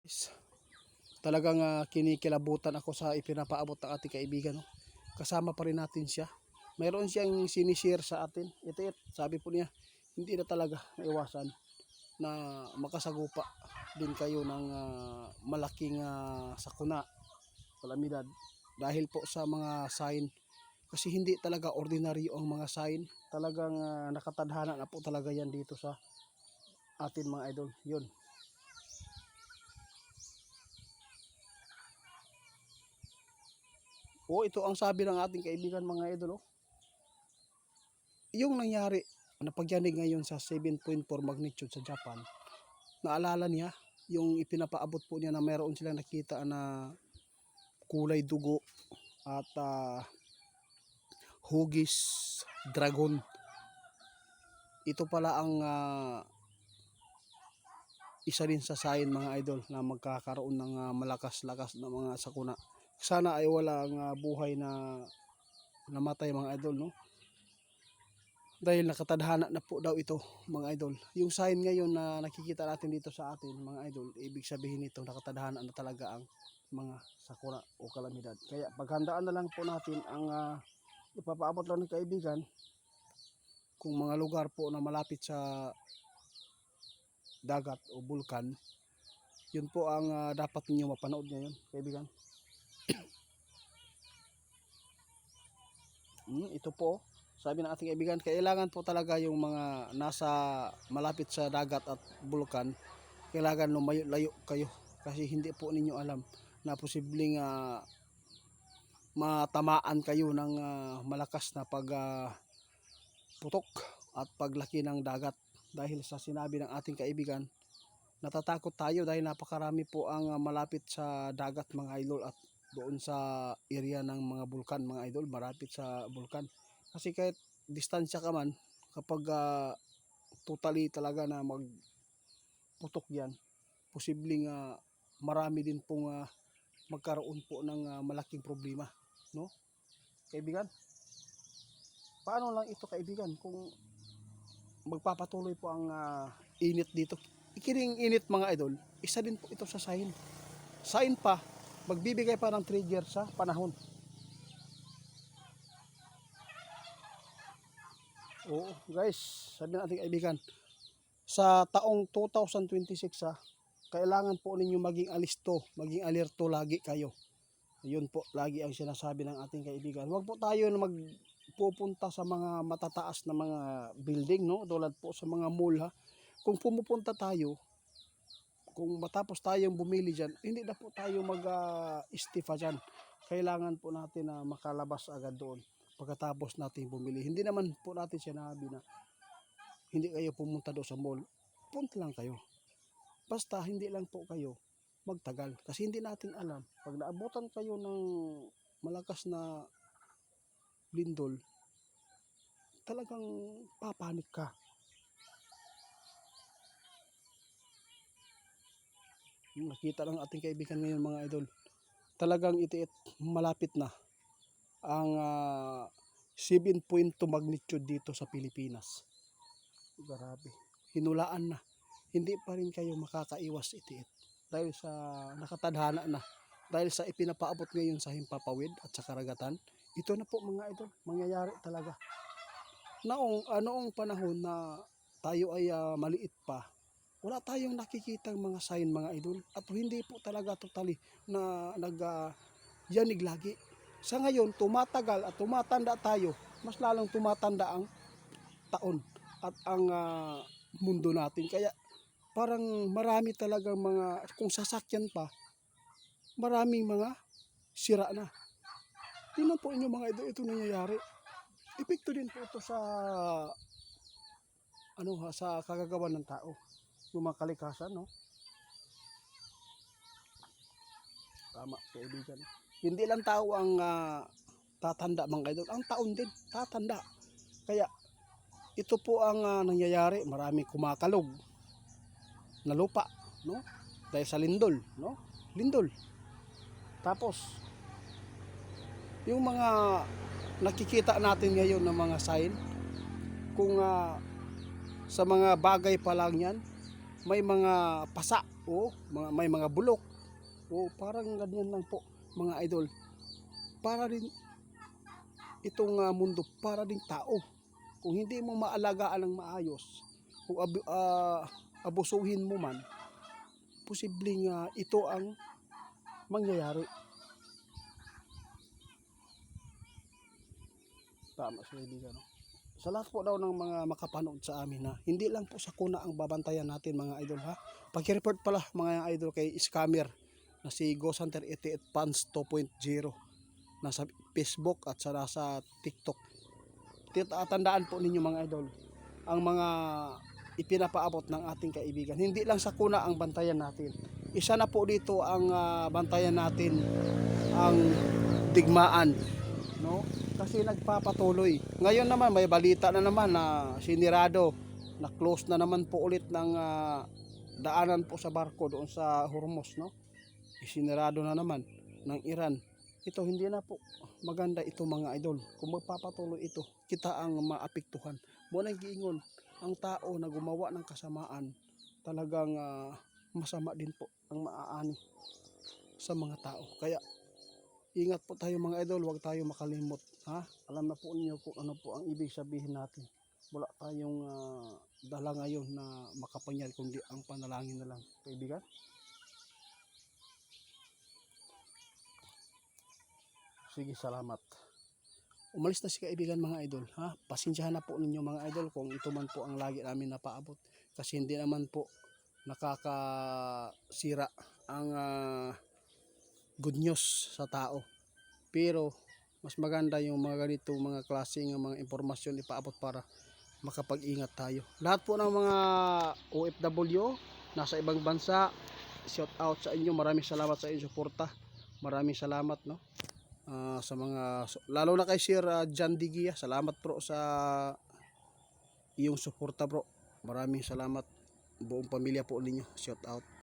guys, talagang kinikilabutan ako sa ipinapaabot ng ating kaibigan, no? Kasama pa rin natin siya. Mayroon siyang sinishare sa atin. Ito, sabi po niya, hindi na talaga maiwasan na makasagupa din kayo ng malaking sakuna, kalamidad, dahil po sa mga sign. Kasi hindi talaga ordinaryo ang mga sign. Talagang nakatadhana na po talaga yan dito sa atin, mga idol. Yun. Ito ang sabi ng ating kaibigan, mga idol. Yung nangyari na pagyanig ngayon sa 7.4 magnitude sa Japan, naalala niya yung ipinapaabot po niya na mayroon silang nakita na kulay dugo at hugis dragon. Ito pala ang isa din sa sign, mga idol, na magkakaroon ng malakas-lakas na mga sakuna. Sana ay walang buhay na namatay, mga idol, no? Dahil nakatadhana na po daw ito, mga idol. Yung sign ngayon na nakikita natin dito sa atin, mga idol, ibig sabihin nito nakatadhana na talaga ang mga sakuna o kalamidad. Kaya paghandaan na lang po natin ang ipapaabot lang ng kaibigan. Kung mga lugar po na malapit sa dagat o bulkan, yun po ang dapat ninyo mapanood ngayon, kaibigan. Ito po, sabi ng ating kaibigan, kailangan po talaga yung mga nasa malapit sa dagat at bulkan, kailangan lumayo-layo kayo, kasi hindi po ninyo alam na posibleng matamaan kayo ng malakas na putok at paglaki ng dagat. Dahil sa sinabi ng ating kaibigan, natatakot tayo dahil napakarami po ang malapit sa dagat, mga idol, at doon sa area ng mga bulkan, mga idol, marapit sa bulkan. Kasi kahit distansya ka man, kapag totally talaga na magputok yan, posibleng marami din pong magkaroon po ng malaking problema, no, kaibigan? Paano lang ito, kaibigan, kung magpapatuloy po ang init dito? Ikining init, mga idol, isa din po ito sa sign pa, magbibigay pa ng trigger sa panahon. Guys, sabi ng ating kaibigan, sa taong 2026 kailangan po ninyo maging alisto, maging alerto lagi kayo. Yun po lagi ang sinasabi ng ating kaibigan. Huwag po tayo na magpupunta sa mga matataas na mga building, no, tulad po sa mga mall, ha. Kung pumupunta tayo, kung matapos tayong bumili dyan, hindi na po tayo mag-istifa dyan. Kailangan po natin na makalabas agad doon pagkatapos natin bumili. Hindi naman po natin sinabi na hindi kayo pumunta doon sa mall. Punta lang kayo. Basta hindi lang po kayo magtagal. Kasi hindi natin alam, pag naabutan kayo ng malakas na lindol, talagang papanik ka. Nakita ng ating kaibigan ngayon, mga idol, talagang itiit malapit na ang 7.2 magnitude dito sa Pilipinas. Grabe, hinulaan na, hindi pa rin kayo makakaiwas itiit dahil sa nakatadhana na, dahil sa ipinapaabot ngayon sa himpapawid at sa karagatan. Ito na po, mga idol, mangyayari talaga. Noong panahon na tayo ay maliit pa, wala tayong nakikitang mga sign, mga idol, at hindi po talaga totally na yanig lagi. Sa ngayon, tumatagal at tumatanda tayo, mas lalong tumatanda ang taon at ang mundo natin. Kaya parang marami talagang mga, kung sasakyan pa, maraming mga sira na. Tingnan po inyo, mga idol, ito nangyayari. Epekto din po ito sa sa kagagawan ng tao, yung mga kalikasan, no? Tama, kaibigan. Hindi lang tao ang tatanda, mga idol, ang taon din tatanda. Kaya ito po ang nangyayari, maraming kumakalog na lupa, no, dahil sa lindol, no, lindol. Tapos yung mga nakikita natin ngayon ng mga sign, kung sa mga bagay pa lang yan, may mga pasa may mga bulok. Parang ganyan lang po mga idol. Para rin itong mundo, para rin tao. Kung hindi mo maalagaan ng maayos, kung abusuhin mo man, posibleng ito ang mangyayari. Tama sa kaibigan. No? Sa lahat po daw ng mga makapanood sa amin na hindi lang po sa kuna ang babantayan natin mga idol ha. Pag-report pala mga idol kay scammer na si Ghost Hunter 88 Fans 2.0 nasa Facebook at sa TikTok. Tandaan po ninyo mga idol, ang mga ipinapaabot ng ating kaibigan. Hindi lang sa kuna ang bantayan natin. Isa na po dito ang bantayan natin, ang digmaan, no? Kasi nagpapatuloy. Ngayon naman may balita na naman na sinirado, na close na naman po ulit ng daanan po sa barko doon sa Hormuz, no? Isinirado na naman ng Iran. Ito hindi na po maganda ito mga idol. Kung magpapatuloy ito, kita ang maapektuhan. Muna giingon, ang tao na gumawa ng kasamaan, talagang masama din po ang maaani sa mga tao. Kaya ingat po tayo mga idol, huwag tayo makalimot. Ha? Alam na po niyo kung ano po ang ibig sabihin natin. Wala tayong dala ngayon na makapangyal, kundi ang panalangin na lang, kaibigan. Sige, salamat. Umalis na si kaibigan mga idol. Ha? Pasensyahan na po ninyo mga idol kung ito man po ang lagi namin napaabot. Kasi hindi naman po nakakasira ang good news sa tao. Pero mas maganda yung mga ganito mga klaseng mga impormasyon ipaabot para makapag-ingat tayo. Lahat po ng mga OFW nasa ibang bansa, shout out sa inyo. Maraming salamat sa inyong suporta. Maraming salamat, no? Sa mga lalo na kay Sir John Digia, salamat bro sa iyong suporta bro. Maraming salamat, buong pamilya po ninyo. Shout out.